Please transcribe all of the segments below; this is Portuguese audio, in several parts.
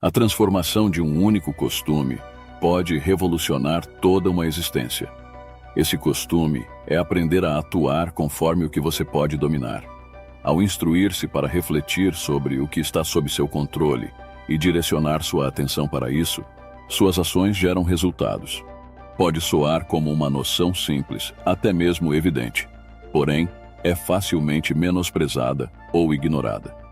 A transformação de um único costume pode revolucionar toda uma existência. Esse costume é aprender a atuar conforme o que você pode dominar. Ao instruir-se para refletir sobre o que está sob seu controle e direcionar sua atenção para isso, suas ações geram resultados. Pode soar como uma noção simples, até mesmo evidente, porém, é facilmente menosprezada ou ignorada.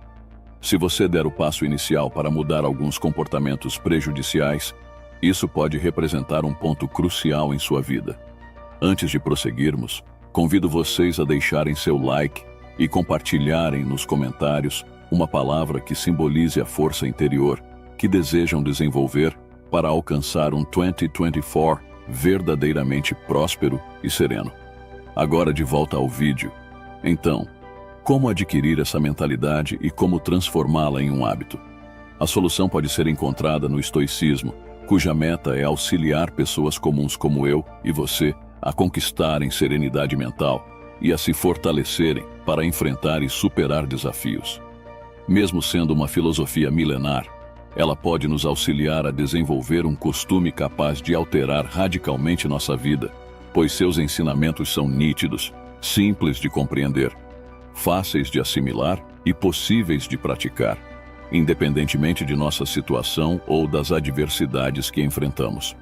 Se você der o passo inicial para mudar alguns comportamentos prejudiciais, isso pode representar um ponto crucial em sua vida. Antes de prosseguirmos, convido vocês a deixarem seu like e compartilharem nos comentários uma palavra que simbolize a força interior que desejam desenvolver para alcançar um 2024 verdadeiramente próspero e sereno. Agora de volta ao vídeo. Então, como adquirir essa mentalidade e como transformá-la em um hábito? A solução pode ser encontrada no estoicismo, cuja meta é auxiliar pessoas comuns como eu e você a conquistarem serenidade mental e a se fortalecerem para enfrentar e superar desafios. Mesmo sendo uma filosofia milenar, ela pode nos auxiliar a desenvolver um costume capaz de alterar radicalmente nossa vida, pois seus ensinamentos são nítidos, simples de compreender, fáceis de assimilar e possíveis de praticar, independentemente de nossa situação ou das adversidades que enfrentamos.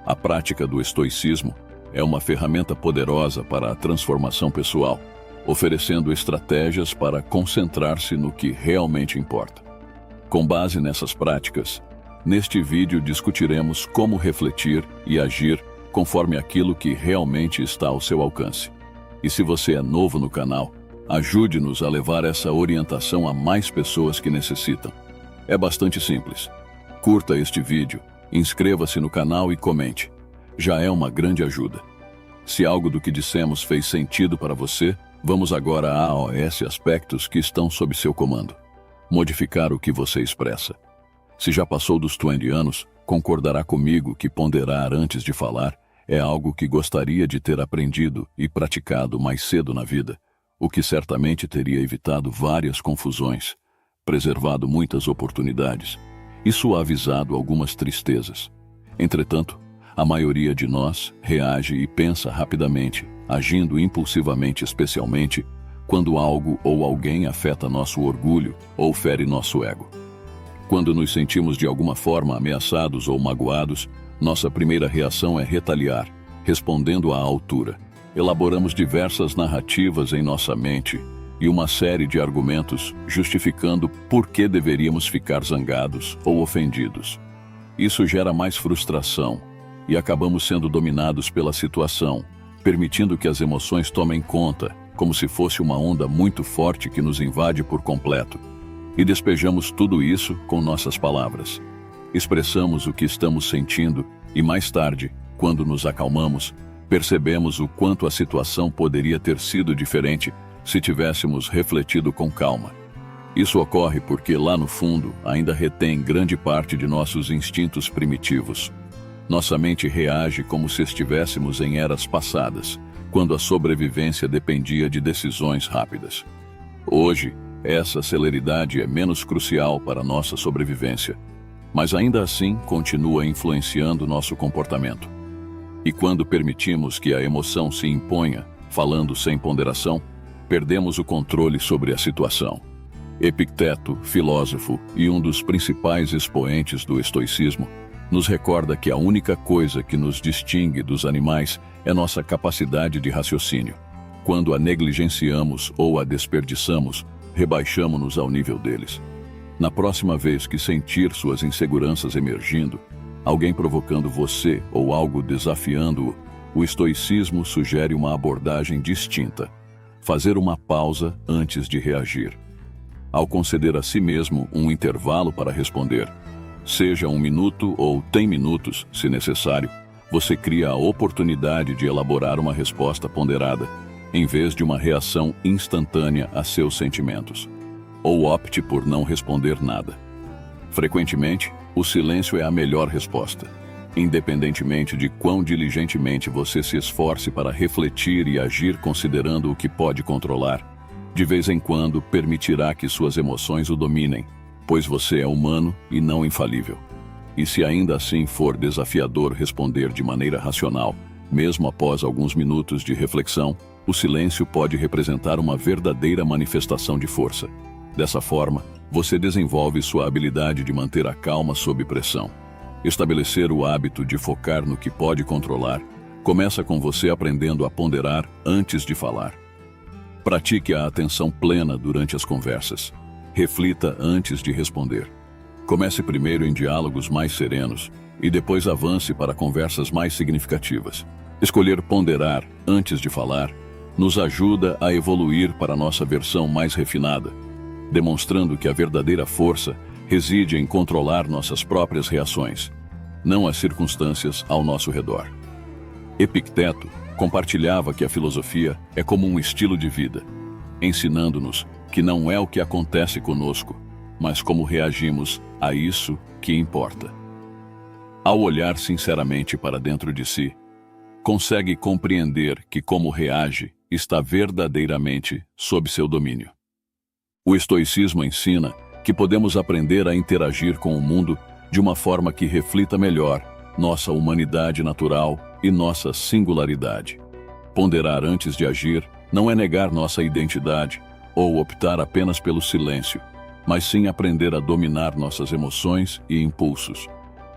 A prática do estoicismo é uma ferramenta poderosa para a transformação pessoal, oferecendo estratégias para concentrar-se no que realmente importa. Com base nessas práticas, neste vídeo discutiremos como refletir e agir conforme aquilo que realmente está ao seu alcance. E se você é novo no canal, ajude-nos a levar essa orientação a mais pessoas que necessitam. É bastante simples. Curta este vídeo, inscreva-se no canal e comente. Já é uma grande ajuda. Se algo do que dissemos fez sentido para você, vamos agora aos aspectos que estão sob seu comando. Modificar o que você expressa. Se já passou dos 20 anos, concordará comigo que ponderar antes de falar é algo que gostaria de ter aprendido e praticado mais cedo na vida, o que certamente teria evitado várias confusões, preservado muitas oportunidades e suavizado algumas tristezas. Entretanto, a maioria de nós reage e pensa rapidamente, agindo impulsivamente, especialmente quando algo ou alguém afeta nosso orgulho ou fere nosso ego. Quando nos sentimos de alguma forma ameaçados ou magoados, nossa primeira reação é retaliar, respondendo à altura. Elaboramos diversas narrativas em nossa mente e uma série de argumentos justificando por que deveríamos ficar zangados ou ofendidos. Isso gera mais frustração e acabamos sendo dominados pela situação, permitindo que as emoções tomem conta, como se fosse uma onda muito forte que nos invade por completo. E despejamos tudo isso com nossas palavras. Expressamos o que estamos sentindo e mais tarde, quando nos acalmamos, percebemos o quanto a situação poderia ter sido diferente se tivéssemos refletido com calma. Isso ocorre porque lá no fundo ainda retém grande parte de nossos instintos primitivos. Nossa mente reage como se estivéssemos em eras passadas, quando a sobrevivência dependia de decisões rápidas. Hoje, essa celeridade é menos crucial para nossa sobrevivência, mas ainda assim continua influenciando nosso comportamento. E quando permitimos que a emoção se imponha, falando sem ponderação, perdemos o controle sobre a situação. Epicteto, filósofo e um dos principais expoentes do estoicismo, nos recorda que a única coisa que nos distingue dos animais é nossa capacidade de raciocínio. Quando a negligenciamos ou a desperdiçamos, rebaixamo-nos ao nível deles. Na próxima vez que sentir suas inseguranças emergindo, alguém provocando você ou algo desafiando-o, o estoicismo sugere uma abordagem distinta. Fazer uma pausa antes de reagir. Ao conceder a si mesmo um intervalo para responder, seja 1 minuto ou 10 minutos, se necessário, você cria a oportunidade de elaborar uma resposta ponderada, em vez de uma reação instantânea a seus sentimentos. Ou opte por não responder nada. Frequentemente, o silêncio é a melhor resposta. Independentemente de quão diligentemente você se esforce para refletir e agir considerando o que pode controlar, de vez em quando permitirá que suas emoções o dominem, pois você é humano e não infalível. E se ainda assim for desafiador responder de maneira racional, mesmo após alguns minutos de reflexão, o silêncio pode representar uma verdadeira manifestação de força. Dessa forma, você desenvolve sua habilidade de manter a calma sob pressão. Estabelecer o hábito de focar no que pode controlar começa com você aprendendo a ponderar antes de falar. Pratique a atenção plena durante as conversas. Reflita antes de responder. Comece primeiro em diálogos mais serenos e depois avance para conversas mais significativas. Escolher ponderar antes de falar nos ajuda a evoluir para nossa versão mais refinada, demonstrando que a verdadeira força reside em controlar nossas próprias reações, não as circunstâncias ao nosso redor. Epicteto compartilhava que a filosofia é como um estilo de vida, ensinando-nos que não é o que acontece conosco, mas como reagimos a isso que importa. Ao olhar sinceramente para dentro de si, consegue compreender que como reage está verdadeiramente sob seu domínio. O estoicismo ensina que podemos aprender a interagir com o mundo de uma forma que reflita melhor nossa humanidade natural e nossa singularidade. Ponderar antes de agir não é negar nossa identidade ou optar apenas pelo silêncio, mas sim aprender a dominar nossas emoções e impulsos,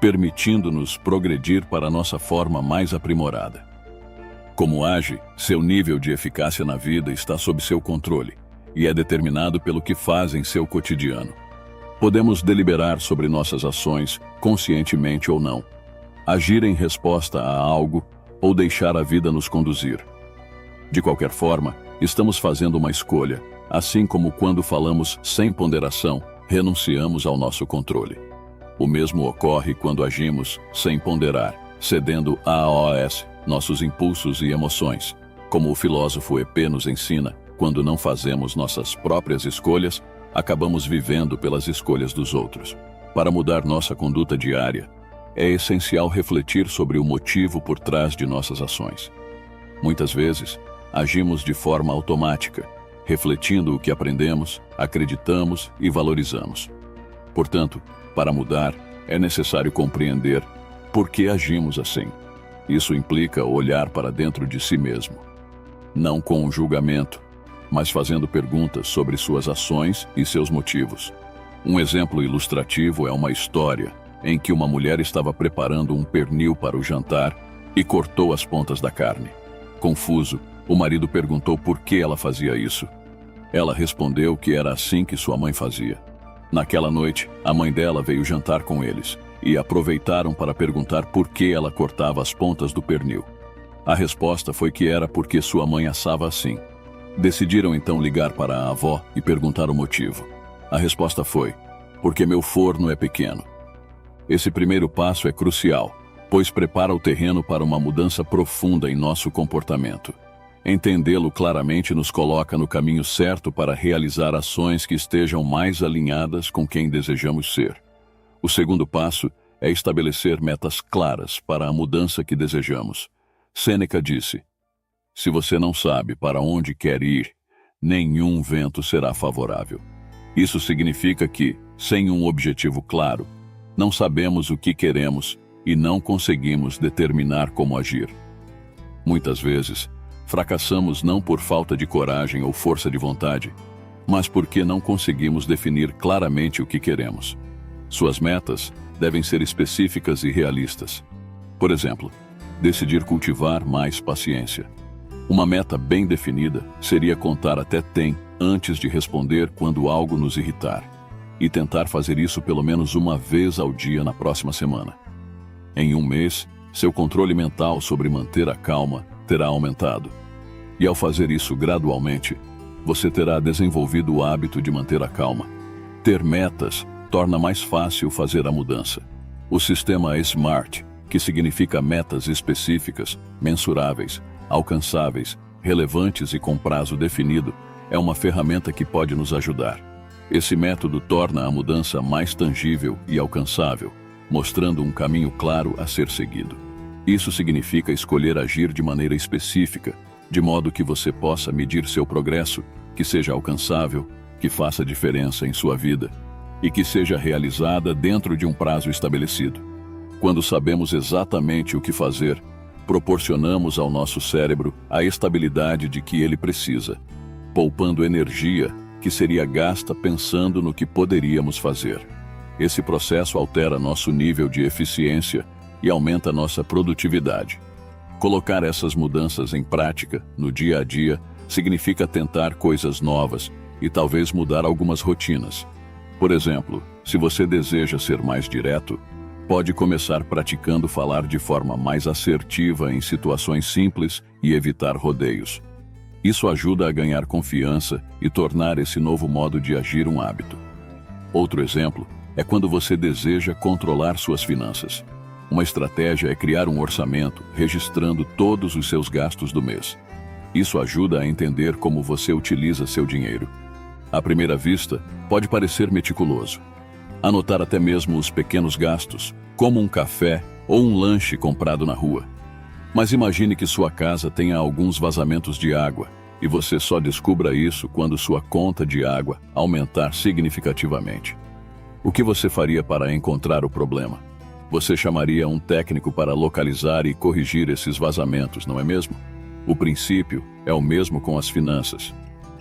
permitindo-nos progredir para nossa forma mais aprimorada. Como age, seu nível de eficácia na vida está sob seu controle e é determinado pelo que faz em seu cotidiano. Podemos deliberar sobre nossas ações, conscientemente ou não, agir em resposta a algo ou deixar a vida nos conduzir. De qualquer forma, estamos fazendo uma escolha, assim como quando falamos sem ponderação, renunciamos ao nosso controle. O mesmo ocorre quando agimos sem ponderar, cedendo aos nossos impulsos e emoções. Como o filósofo Epê nos ensina, quando não fazemos nossas próprias escolhas, acabamos vivendo pelas escolhas dos outros. Para mudar nossa conduta diária, é essencial refletir sobre o motivo por trás de nossas ações. Muitas vezes, agimos de forma automática, refletindo o que aprendemos, acreditamos e valorizamos. Portanto, para mudar, é necessário compreender por que agimos assim. Isso implica olhar para dentro de si mesmo, não com um julgamento, mas fazendo perguntas sobre suas ações e seus motivos. Um exemplo ilustrativo é uma história em que uma mulher estava preparando um pernil para o jantar e cortou as pontas da carne. Confuso, o marido perguntou por que ela fazia isso. Ela respondeu que era assim que sua mãe fazia. Naquela noite, a mãe dela veio jantar com eles e aproveitaram para perguntar por que ela cortava as pontas do pernil. A resposta foi que era porque sua mãe assava assim. Decidiram então ligar para a avó e perguntar o motivo. A resposta foi: porque meu forno é pequeno. Esse primeiro passo é crucial, pois prepara o terreno para uma mudança profunda em nosso comportamento. Entendê-lo claramente nos coloca no caminho certo para realizar ações que estejam mais alinhadas com quem desejamos ser. O segundo passo é estabelecer metas claras para a mudança que desejamos. Sêneca disse: se você não sabe para onde quer ir, nenhum vento será favorável. Isso significa que, sem um objetivo claro, não sabemos o que queremos e não conseguimos determinar como agir. Muitas vezes, fracassamos não por falta de coragem ou força de vontade, mas porque não conseguimos definir claramente o que queremos. Suas metas devem ser específicas e realistas. Por exemplo, decidir cultivar mais paciência. Uma meta bem definida seria contar até 10 antes de responder quando algo nos irritar, e tentar fazer isso pelo menos uma vez ao dia na próxima semana. Em um mês, seu controle mental sobre manter a calma terá aumentado. E ao fazer isso gradualmente, você terá desenvolvido o hábito de manter a calma. Ter metas torna mais fácil fazer a mudança. O sistema SMART, que significa metas específicas, mensuráveis, alcançáveis, relevantes e com prazo definido, é uma ferramenta que pode nos ajudar. Esse método torna a mudança mais tangível e alcançável, mostrando um caminho claro a ser seguido. Isso significa escolher agir de maneira específica, de modo que você possa medir seu progresso, que seja alcançável, que faça diferença em sua vida, e que seja realizada dentro de um prazo estabelecido. Quando sabemos exatamente o que fazer, proporcionamos ao nosso cérebro a estabilidade de que ele precisa, poupando energia que seria gasta pensando no que poderíamos fazer. Esse processo altera nosso nível de eficiência e aumenta nossa produtividade. Colocar essas mudanças em prática, no dia a dia, significa tentar coisas novas e talvez mudar algumas rotinas. Por exemplo, se você deseja ser mais direto, pode começar praticando falar de forma mais assertiva em situações simples e evitar rodeios. Isso ajuda a ganhar confiança e tornar esse novo modo de agir um hábito. Outro exemplo é quando você deseja controlar suas finanças. Uma estratégia é criar um orçamento, registrando todos os seus gastos do mês. Isso ajuda a entender como você utiliza seu dinheiro. À primeira vista, pode parecer meticuloso. Anotar até mesmo os pequenos gastos, como um café ou um lanche comprado na rua. Mas imagine que sua casa tenha alguns vazamentos de água e você só descubra isso quando sua conta de água aumentar significativamente. O que você faria para encontrar o problema? Você chamaria um técnico para localizar e corrigir esses vazamentos, não é mesmo? O princípio é o mesmo com as finanças.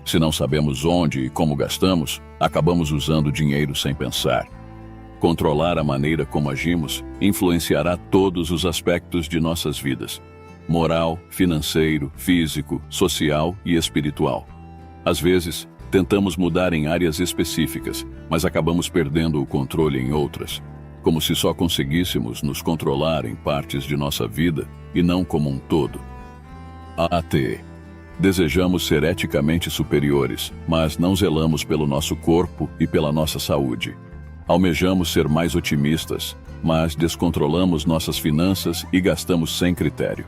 Se não sabemos onde e como gastamos, acabamos usando dinheiro sem pensar. Controlar a maneira como agimos influenciará todos os aspectos de nossas vidas: moral, financeiro, físico, social e espiritual. Às vezes, tentamos mudar em áreas específicas, mas acabamos perdendo o controle em outras, como se só conseguíssemos nos controlar em partes de nossa vida e não como um todo. AT. Desejamos ser eticamente superiores, mas não zelamos pelo nosso corpo e pela nossa saúde. Almejamos ser mais otimistas, mas descontrolamos nossas finanças e gastamos sem critério.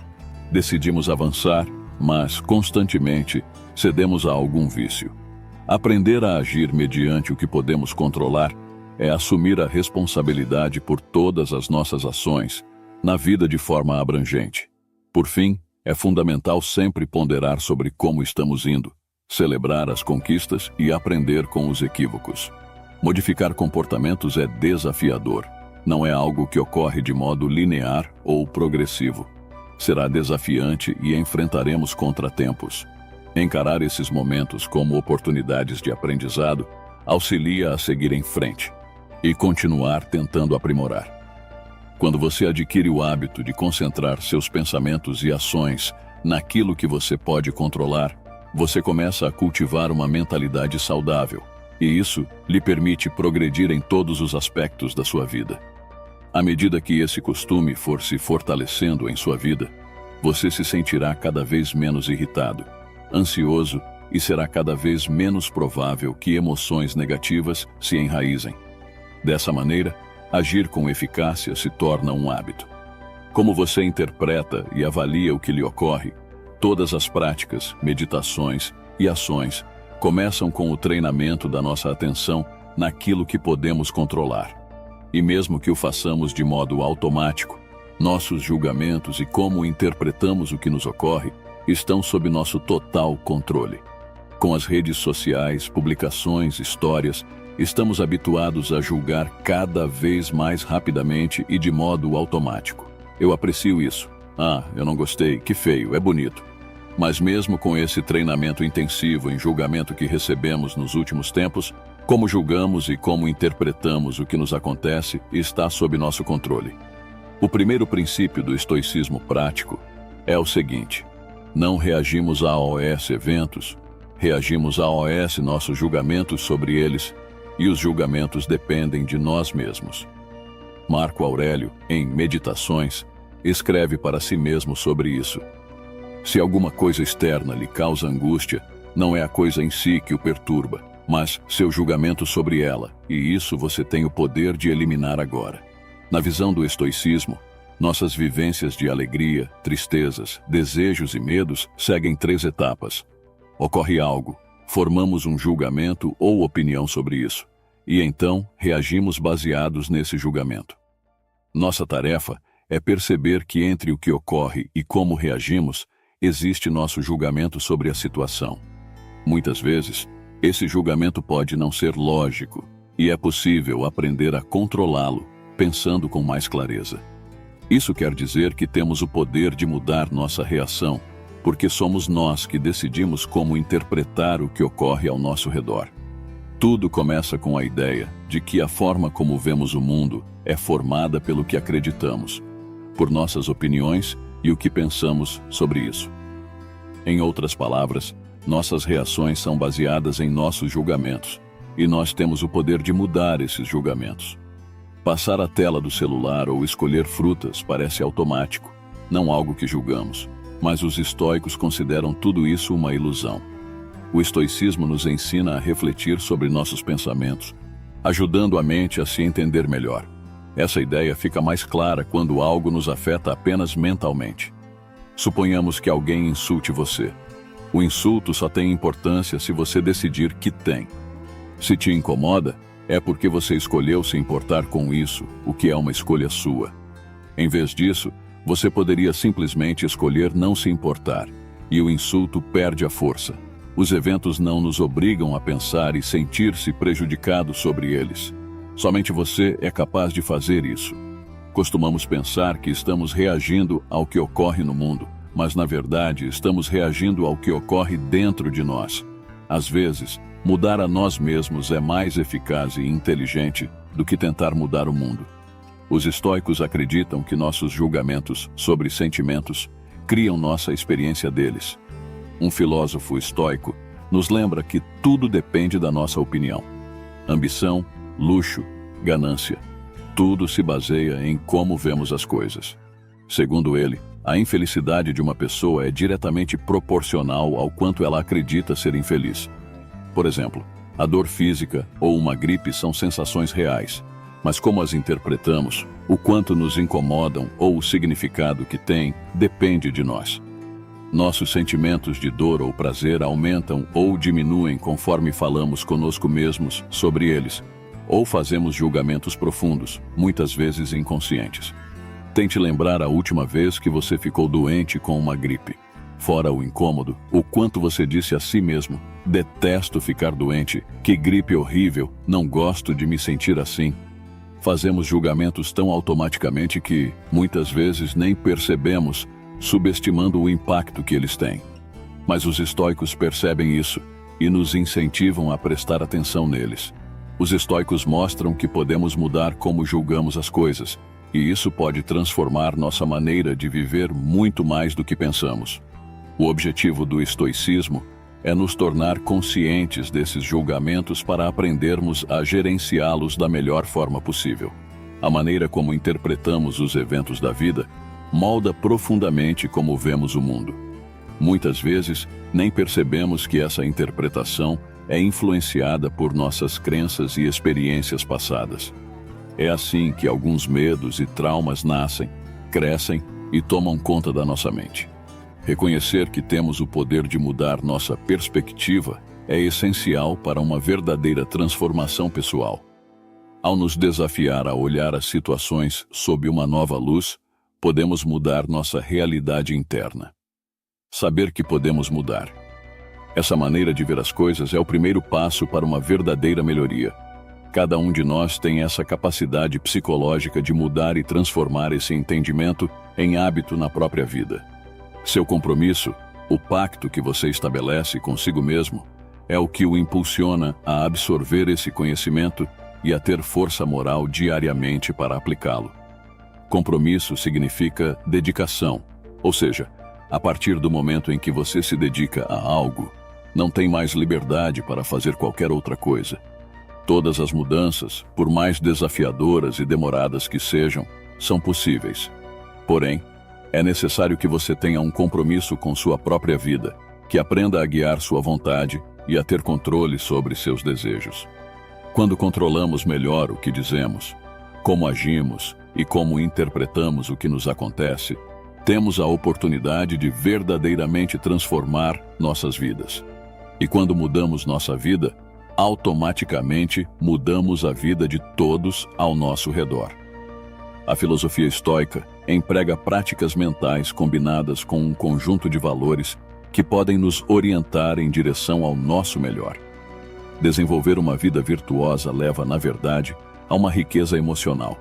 Decidimos avançar, mas constantemente cedemos a algum vício. Aprender a agir mediante o que podemos controlar é assumir a responsabilidade por todas as nossas ações na vida de forma abrangente. Por fim, é fundamental sempre ponderar sobre como estamos indo, celebrar as conquistas e aprender com os equívocos. Modificar comportamentos é desafiador. Não é algo que ocorre de modo linear ou progressivo. Será desafiante e enfrentaremos contratempos. Encarar esses momentos como oportunidades de aprendizado auxilia a seguir em frente e continuar tentando aprimorar. Quando você adquire o hábito de concentrar seus pensamentos e ações naquilo que você pode controlar, você começa a cultivar uma mentalidade saudável, e isso lhe permite progredir em todos os aspectos da sua vida. À medida que esse costume for se fortalecendo em sua vida, você se sentirá cada vez menos irritado, ansioso e será cada vez menos provável que emoções negativas se enraizem. Dessa maneira, agir com eficácia se torna um hábito. Como você interpreta e avalia o que lhe ocorre, todas as práticas, meditações e ações começam com o treinamento da nossa atenção naquilo que podemos controlar. E mesmo que o façamos de modo automático, nossos julgamentos e como interpretamos o que nos ocorre estão sob nosso total controle. Com as redes sociais, publicações, histórias, estamos habituados a julgar cada vez mais rapidamente e de modo automático. Eu aprecio isso. Ah, eu não gostei, que feio, é bonito. Mas mesmo com esse treinamento intensivo em julgamento que recebemos nos últimos tempos, como julgamos e como interpretamos o que nos acontece está sob nosso controle. O primeiro princípio do estoicismo prático é o seguinte: não reagimos a AOS eventos, reagimos a AOS nossos julgamentos sobre eles, e os julgamentos dependem de nós mesmos. Marco Aurélio, em Meditações, escreve para si mesmo sobre isso. Se alguma coisa externa lhe causa angústia, não é a coisa em si que o perturba, mas seu julgamento sobre ela, e isso você tem o poder de eliminar agora. Na visão do estoicismo, nossas vivências de alegria, tristezas, desejos e medos seguem 3 etapas. Ocorre algo, formamos um julgamento ou opinião sobre isso, e então reagimos baseados nesse julgamento. Nossa tarefa é perceber que entre o que ocorre e como reagimos, existe nosso julgamento sobre a situação. Muitas vezes, esse julgamento pode não ser lógico, e é possível aprender a controlá-lo, pensando com mais clareza. Isso quer dizer que temos o poder de mudar nossa reação, porque somos nós que decidimos como interpretar o que ocorre ao nosso redor. Tudo começa com a ideia de que a forma como vemos o mundo é formada pelo que acreditamos, por nossas opiniões e o que pensamos sobre isso. Em outras palavras, nossas reações são baseadas em nossos julgamentos, e nós temos o poder de mudar esses julgamentos. Passar a tela do celular ou escolher frutas parece automático, não algo que julgamos, mas os estoicos consideram tudo isso uma ilusão. O estoicismo nos ensina a refletir sobre nossos pensamentos, ajudando a mente a se entender melhor. Essa ideia fica mais clara quando algo nos afeta apenas mentalmente. Suponhamos que alguém insulte você. O insulto só tem importância se você decidir que tem. Se te incomoda, é porque você escolheu se importar com isso, o que é uma escolha sua. Em vez disso, você poderia simplesmente escolher não se importar, e o insulto perde a força. Os eventos não nos obrigam a pensar e sentir-se prejudicado sobre eles. Somente você é capaz de fazer isso. Costumamos pensar que estamos reagindo ao que ocorre no mundo, mas na verdade estamos reagindo ao que ocorre dentro de nós. Às vezes, mudar a nós mesmos é mais eficaz e inteligente do que tentar mudar o mundo. Os estoicos acreditam que nossos julgamentos sobre sentimentos criam nossa experiência deles. Um filósofo estoico nos lembra que tudo depende da nossa opinião. Ambição, luxo, ganância. Tudo se baseia em como vemos as coisas. Segundo ele, a infelicidade de uma pessoa é diretamente proporcional ao quanto ela acredita ser infeliz. Por exemplo, a dor física ou uma gripe são sensações reais, mas como as interpretamos, o quanto nos incomodam ou o significado que têm, depende de nós. Nossos sentimentos de dor ou prazer aumentam ou diminuem conforme falamos conosco mesmos sobre eles, ou fazemos julgamentos profundos, muitas vezes inconscientes. Tente lembrar a última vez que você ficou doente com uma gripe. Fora o incômodo, o quanto você disse a si mesmo: detesto ficar doente, que gripe horrível, não gosto de me sentir assim. Fazemos julgamentos tão automaticamente que, muitas vezes, nem percebemos, subestimando o impacto que eles têm. Mas os estoicos percebem isso e nos incentivam a prestar atenção neles. Os estoicos mostram que podemos mudar como julgamos as coisas, e isso pode transformar nossa maneira de viver muito mais do que pensamos. O objetivo do estoicismo é nos tornar conscientes desses julgamentos para aprendermos a gerenciá-los da melhor forma possível. A maneira como interpretamos os eventos da vida molda profundamente como vemos o mundo. Muitas vezes, nem percebemos que essa interpretação é influenciada por nossas crenças e experiências passadas. É assim que alguns medos e traumas nascem, crescem e tomam conta da nossa mente. Reconhecer que temos o poder de mudar nossa perspectiva é essencial para uma verdadeira transformação pessoal. Ao nos desafiar a olhar as situações sob uma nova luz, podemos mudar nossa realidade interna. Saber que podemos mudar. Essa maneira de ver as coisas é o primeiro passo para uma verdadeira melhoria. Cada um de nós tem essa capacidade psicológica de mudar e transformar esse entendimento em hábito na própria vida. Seu compromisso, o pacto que você estabelece consigo mesmo, é o que o impulsiona a absorver esse conhecimento e a ter força moral diariamente para aplicá-lo. Compromisso significa dedicação, ou seja, a partir do momento em que você se dedica a algo, não tem mais liberdade para fazer qualquer outra coisa. Todas as mudanças, por mais desafiadoras e demoradas que sejam, são possíveis. Porém, é necessário que você tenha um compromisso com sua própria vida, que aprenda a guiar sua vontade e a ter controle sobre seus desejos. Quando controlamos melhor o que dizemos, como agimos e como interpretamos o que nos acontece, temos a oportunidade de verdadeiramente transformar nossas vidas. E quando mudamos nossa vida, automaticamente mudamos a vida de todos ao nosso redor. A filosofia estoica emprega práticas mentais combinadas com um conjunto de valores que podem nos orientar em direção ao nosso melhor. Desenvolver uma vida virtuosa leva, na verdade, a uma riqueza emocional.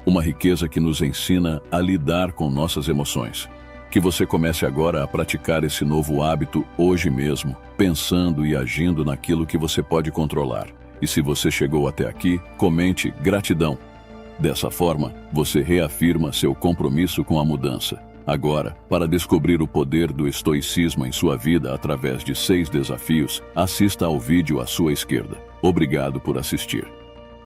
Uma riqueza que nos ensina a lidar com nossas emoções. Que você comece agora a praticar esse novo hábito hoje mesmo, pensando e agindo naquilo que você pode controlar. E se você chegou até aqui, comente gratidão. Dessa forma, você reafirma seu compromisso com a mudança. Agora, para descobrir o poder do estoicismo em sua vida através de 6 desafios, assista ao vídeo à sua esquerda. Obrigado por assistir.